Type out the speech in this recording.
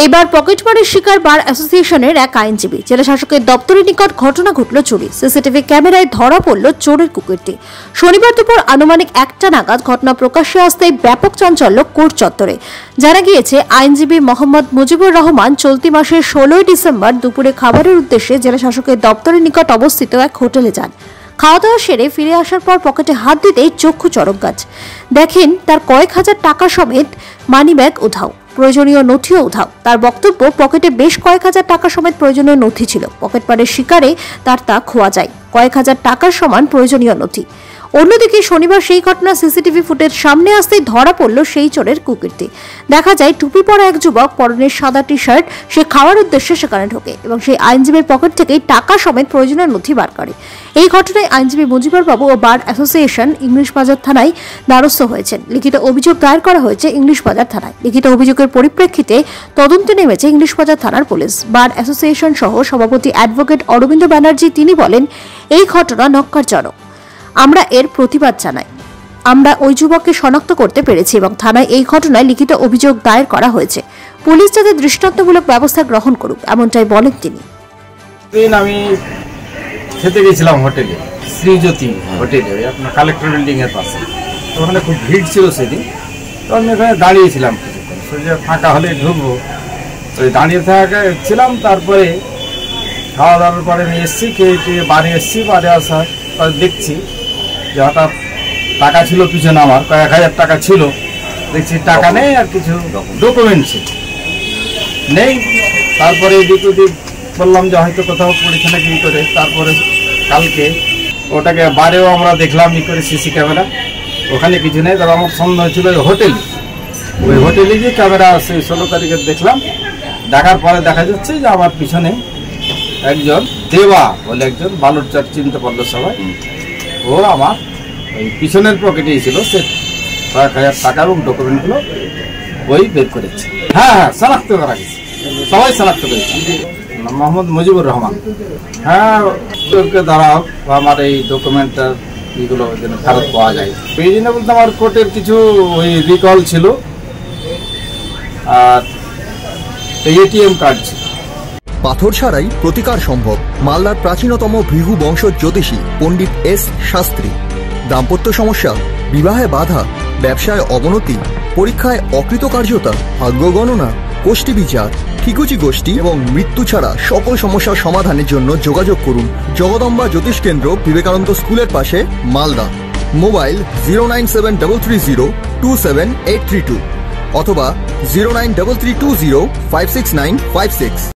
এবার পকেটমারের শিকার বার অ্যাসোসিয়েশনের এক আইনজীবী। জেলা শাসকের দপ্তরের নিকট ঘটনা ঘটল চুরি। সিসিটিভি ক্যামেরায় ধরা পড়ল চোরের কুকীর্তি। শনিবার দুপুর আনুমানিক 1টা নাগাদ ঘটনা প্রকাশ্যে আসতেই ব্যাপক চাঞ্চল্য কোর্ট চত্বরে। জানা গিয়েছে, আইনজীবী মোহাম্মদ মুজিবুর রহমান চলতি মাসের 16 ডিসেম্বর দুপুরে খাবারের উদ্দেশ্যে জেলা শাসকের দপ্তরের নিকট অবস্থিত এক হোটেলে যান। খাওয়া দাওয়া সেরে ফিরে আসার পর পকেটে হাত দিতেই চক্ষু চড়ক গাছ। দেখেন তার কয়েক হাজার টাকা সমেত মানিব্যাগ উধাও, প্রয়োজনীয় নথিও উধাও। তার বক্তব্য, পকেটে বেশ কয়েক হাজার টাকা সমেত প্রয়োজনীয় নথি ছিল। পকেটমারের শিকারে তার তা খোয়া যায়, কয়েক হাজার টাকার সমান প্রয়োজনীয় নথি। অন্যদিকে শনিবার সেই ঘটনা সিসিটিভি ফুটেজ সামনে আসতেই ধরা পড়ল সেই চোরের কুকীর্তি। দেখা যায়, টুপি পরা এক যুবক, পরনে সাদা টি শার্ট, সে খাওয়ার উদ্দেশ্যে সেখানে ঢোকে এবং সেই আইনজীবীর পকেট থেকেই টাকা সমেত প্রয়োজনীয় নথি বার করে। এই ঘটনায় আইনজীবী মুজিবুর বাবু ও বার অ্যাসোসিয়েশন ইংলিশ বাজার থানায় দ্বারস্থ হয়েছেন। লিখিত অভিযোগ দায়ের করা হয়েছে ইংলিশ বাজার থানায়। লিখিত অভিযোগের পরিপ্রেক্ষিতে তদন্তে নেমেছে ইংলিশ বাজার থানার পুলিশ। বার অ্যাসোসিয়েশন সহ সভাপতি অ্যাডভোকেট অরবিন্দ ব্যানার্জি তিনি বলেন, এই ঘটনা ন্যক্কারজনক। আমরা এর প্রতিবাদ জানাই। আমরা ওই যুবককে শনাক্ত করতে পেরেছি এবং থানায় এই ঘটনায় লিখিত অভিযোগ দায়ের করা হয়েছে। পুলিশ যাতে দৃষ্টান্তমূলক ব্যবস্থা গ্রহণ করুক, এমনটাই বলেন তিনি। আমি খেতে গেছিলাম হোটেলে, শ্রীজ্যোতি হোটেলে, আপনার কালেক্টর বিল্ডিং এর পাশে। ওখানে খুব ভিড় ছিল সেদিন, তো আমি ওখানে দাঁড়িয়েছিলাম কিছুক্ষণ, শরীরে ফাঁকা হলে ঢুকবো, ওই দাঁড়িয়ে ছিলাম। তারপরে খাওয়া দাওয়ার পরে আমি এসেছি, খেয়ে বাড়ি এসেছি। বাড়ি আসার পরে দেখছি যে হঠাৎ টাকা ছিল পিছনে, আমার কয়েক হাজার টাকা ছিল। দেখছি টাকা নেই আর কিছু ডকুমেন্ট ছিল নেই। তারপরে এদিক ওদিক বললাম যে হয়তো কোথাও পড়েছে নাকি ই করে। তারপরে কালকে ওটাকে বারেও আমরা দেখলাম ই করে সিসি ক্যামেরা, ওখানে কিছু নেই। তবে আমার সন্দেহ ছিল ওই হোটেলে গিয়ে ক্যামেরা সেই 16 তারিখে দেখলাম। দেখার পরে দেখা যাচ্ছে যে আমার পিছনে একজন দেবা বলে একজন বালুরচর, চিনতে পারলো সবাই। ও আমার ওই পিছনের পকেটেই ছিল, সে কয়েক হাজার টাকা এবং ডকুমেন্টগুলো ওই বের করেছে। হ্যাঁ, শনাক্ত করা গেছে, সবাই শনাক্ত করেছে। মোহাম্মদ মুজিবুর রহমান। হ্যাঁ, ওকে দাঁড়াও, আমার এই ডকুমেন্টটার এইগুলো যেন ফেরত পাওয়া যায়। এই জন্য বলতে আমার কোর্টের কিছু ওই রিকল ছিল আর এটিএম কার্ড ছিল। পাথর ছাড়াই প্রতিকার সম্ভব। মালদার প্রাচীনতম ভৃগু বংশ জ্যোতিষী পণ্ডিত এস শাস্ত্রী। দাম্পত্য সমস্যা, বিবাহে বাধা, ব্যবসায় অবনতি, পরীক্ষায় অকৃতকার্যতা, ভাগ্য গণনা, কোষ্ঠী বিচার, ঠিকুচি গোষ্ঠী এবং মৃত্যু ছাড়া সকল সমস্যার সমাধানের জন্য যোগাযোগ করুন জগদম্বা জ্যোতিষ কেন্দ্র, বিবেকানন্দ স্কুলের পাশে, মালদা। মোবাইল 09733027832 অথবা 09332056956।